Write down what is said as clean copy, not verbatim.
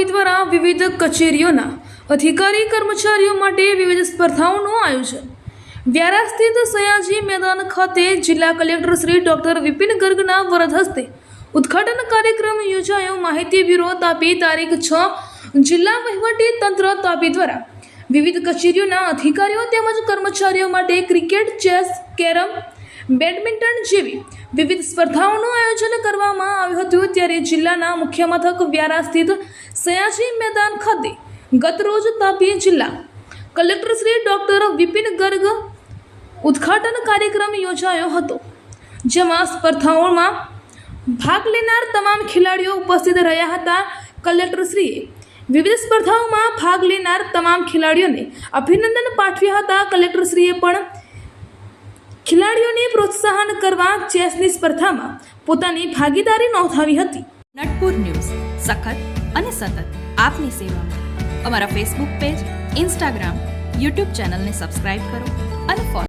તાપી દ્વારા વિવિધ કચેરીઓના અધિકારી કર્મચારીઓ માટે વિવિધ સ્પર્ધાઓનું આયોજન વ્યારા સ્થિત સયાજી મેદાન ખાતે જિલ્લા કલેક્ટર શ્રી ડોક્ટર વિપિન ગર્ગના વરદ હસ્તે ઉદ્ઘાટન કાર્યક્રમ યોજાયો। માહિતી બ્યુરો તાપી તારીખ 6 જિલ્લા વહીવટી તંત્ર તાપી દ્વારા વિવિધ કચેરીઓના અધિકારીઓ તેમજ કર્મચારીઓ માટે ક્રિકેટ, ચેસ, કેરમ, બેડમિન્ટન જેવી વિવિધ સ્પર્ધાઓનું આયોજન કરવામાં આવ્યું હતું। ત્યારે જિલ્લાના મુખ્ય મથક વ્યારા સ્થિત સયાજી મેદાન ખાતે ગતરોજ તાપી જિલ્લા કલેક્ટર શ્રી ડોક્ટર વિપિન ગર્ગ ઉદ્ઘાટન કાર્યક્રમ યોજાયો હતો, જેમાં સ્પર્ધાઓમાં ભાગ લેનાર તમામ ખેલાડીઓ ઉપસ્થિત રહ્યા હતા। કલેક્ટરશ્રીએ વિવિધ સ્પર્ધાઓમાં ભાગ લેનાર તમામ ખેલાડીઓને અભિનંદન પાઠવ્યા હતા। કલેક્ટરશ્રીએ પણ ખેલાડીઓને પ્રોત્સાહન કરવા ચેસની સ્પર્ધામાં પોતાની ભાગીદારી નોંધાવી હતી। નટપુર ન્યૂઝ સખત અને સતત આપની સેવામાં। અમારા ફેસબુક પેજ, ઇન્સ્ટાગ્રામ, યુટ્યુબ ચેનલને સબસ્ક્રાઇબ કરો અને ફોલો